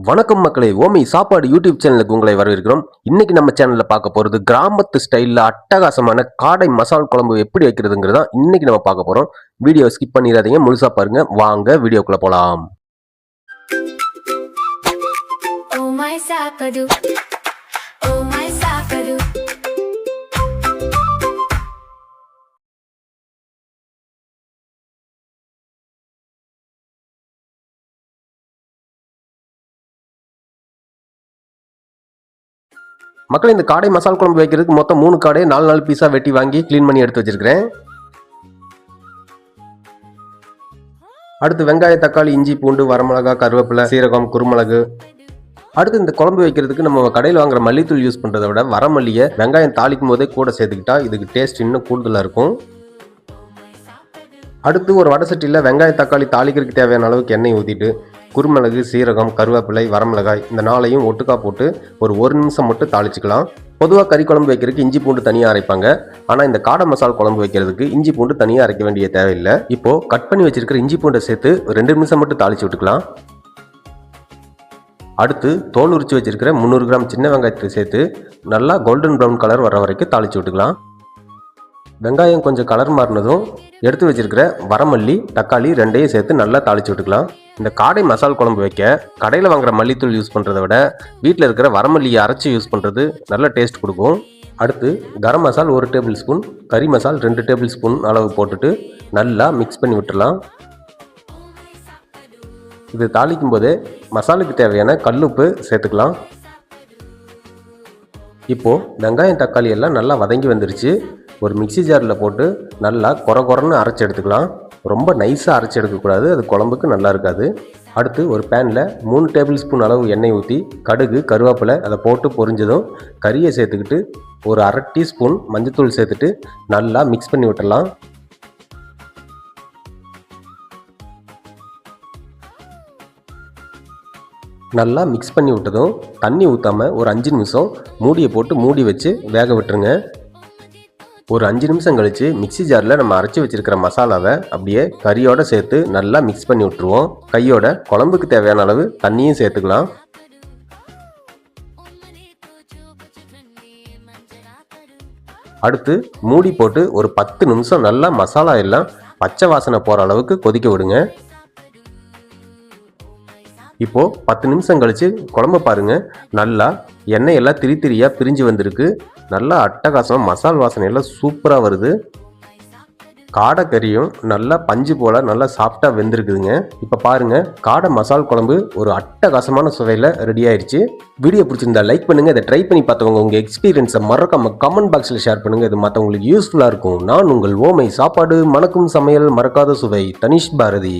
வணக்கம் மக்களே, ஓமை சாப்பாடு யூடியூப் சேனலுக்கு உங்களை வரவேற்கிறோம். இன்னைக்கு நம்ம சேனல்ல பார்க்க போறது கிராமத்து ஸ்டைல்ல அட்டகாசமான காடை மசால் குழம்பு எப்படி வைக்கிறதுங்கிறதா இன்னைக்கு நம்ம பார்க்க போறோம். வீடியோ ஸ்கிப் பண்ணிடாதீங்க, முழுசா பாருங்க. வாங்க வீடியோக்குள்ள போலாம். மக்களே, இந்த காடை மசால் குழம்பு வைக்கிறதுக்கு மொத்தம் 3 காடை 4 பீஸா வெட்டி வாங்கி க்ளீன் பண்ணி எடுத்து வச்சிருக்கிறேன். அடுத்து வெங்காயம், தக்காளி, இஞ்சி, பூண்டு, வரமிளகா, கருவேப்பிலை, சீரகம், குருமிளகு. அடுத்து இந்த குழம்பு வைக்கிறதுக்கு நம்ம கடையில் வாங்குற மல்லித்தூள் யூஸ் பண்ணுறதை விட வரமல்லியை வெங்காயம் தாளிக்கும் போதே கூட சேர்த்துக்கிட்டா இதுக்கு டேஸ்ட் இன்னும் கூடுதலாக இருக்கும். அடுத்து ஒரு வடை சட்டியில் வெங்காயம், தக்காளி தாளிக்கிறதுக்கு தேவையான அளவுக்கு எண்ணெய் ஊற்றிட்டு குருமிளகு, சீரகம், கருவேப்பிலை, வரமிளகாய் இந்த 4ஐயும் ஒட்டுக்கா போட்டு ஒரு 1 நிமிஷம் மட்டும் தாளிச்சுக்கலாம். பொதுவாக கறி குழம்பு வைக்கிறதுக்கு இஞ்சி பூண்டு தனியாக அரைப்பாங்க. ஆனால் இந்த காடை மசால் குழம்பு வைக்கிறதுக்கு இஞ்சி பூண்டு தனியாக அரைக்க வேண்டிய தேவையில்லை. இப்போ கட் பண்ணி வச்சிருக்கிற இஞ்சி பூண்டை சேர்த்து 2 நிமிஷம் மட்டும் தாளிச்சு விட்டுக்கலாம். அடுத்து தோல் உரிச்சு வச்சிருக்கிற 300 கிராம் சின்ன வெங்காயத்தை சேர்த்து நல்லா கோல்டன் ப்ரௌன் கலர் வர வரைக்கும் தாளிச்சு விட்டுக்கலாம். வெங்காயம் கொஞ்சம் கலர் மாறினதும் எடுத்து வச்சிருக்கிற வரமல்லி, தக்காளி 2ஐயும் சேர்த்து நல்லா தாளிச்சு விட்டுக்கலாம். இந்த காடை மசால் குழம்பு வைக்க கடையில் வாங்குற மல்லித்தூள் யூஸ் பண்ணுறதை விட வீட்டில் இருக்கிற வரமல்லியை அரைச்சி யூஸ் பண்ணுறது நல்ல டேஸ்ட் கொடுக்கும். அடுத்து கரம் மசால் 1 டேபிள் ஸ்பூன், கறி மசால் 2 டேபிள் ஸ்பூன் அளவு போட்டுட்டு நல்லா மிக்ஸ் பண்ணி விட்டுடலாம். இது தாளிக்கும் போதே மசாலுக்கு தேவையான கல்லுப்பு சேர்த்துக்கலாம். இப்போது வெங்காயம், தக்காளி எல்லாம் நல்லா வதங்கி வந்துருச்சு. ஒரு மிக்சி ஜாரில் போட்டு நல்லா கொரன்னு அரைச்சி எடுத்துக்கலாம். ரொம்ப நைஸாக அரைச்சி எடுக்கக்கூடாது, அது குழம்புக்கு நல்லா இருக்காது. அடுத்து ஒரு பேனில் 3 டேபிள் ஸ்பூன் அளவு எண்ணெய் ஊற்றி கடுகு, கருவேப்பிலை அதை போட்டு பொரிஞ்சதும் கறியை சேர்த்துக்கிட்டு ஒரு 1/2 டீஸ்பூன் மஞ்சத்தூள் சேர்த்துட்டு நல்லா மிக்ஸ் பண்ணி விட்டுடலாம். நல்லா மிக்ஸ் பண்ணி விட்டதும் தண்ணி ஊற்றாமல் ஒரு 5 நிமிஷம் மூடியை போட்டு மூடி வச்சு வேக விட்டுருங்க. ஒரு 5 நிமிஷம் கழித்து மிக்சி ஜாரில் நம்ம அரைச்சி வச்சுருக்கிற மசாலாவை அப்படியே கறியோடு சேர்த்து நல்லா மிக்ஸ் பண்ணி விட்டுருவோம். கையோட குழம்புக்கு தேவையான அளவு தண்ணியும் சேர்த்துக்கலாம். அடுத்து மூடி போட்டு ஒரு 10 நிமிஷம் நல்லா மசாலா எல்லாம் பச்சை வாசனை போகிற அளவுக்கு கொதிக்க விடுங்க. இப்போது 10 நிமிஷம் கழித்து குழம்பு பாருங்கள், நல்லா எண்ணெய் எல்லாம் திரியாக பிரிஞ்சு வந்திருக்கு. நல்லா அட்டகாசம் மசால் வாசனையெல்லாம் சூப்பராக வருது. காடை கறியும் நல்லா பஞ்சு போல் நல்லா சாஃப்டாக வெந்திருக்குதுங்க. இப்போ பாருங்கள், காடை மசால் குழம்பு ஒரு அட்டகாசமான சுவையில் ரெடி ஆயிடுச்சு. வீடியோ பிடிச்சிருந்தா லைக் பண்ணுங்கள். இதை ட்ரை பண்ணி பார்த்தவங்க உங்கள் எக்ஸ்பீரியன்ஸை மறக்காம கமெண்ட் பாக்ஸில் ஷேர் பண்ணுங்கள். இது மற்றவங்களுக்கு யூஸ்ஃபுல்லாக இருக்கும். நான் உங்கள் ஓமை சாப்பாடு மணக்கும் சமையல் மறக்காத சுவை தனிஷ் பாரதி.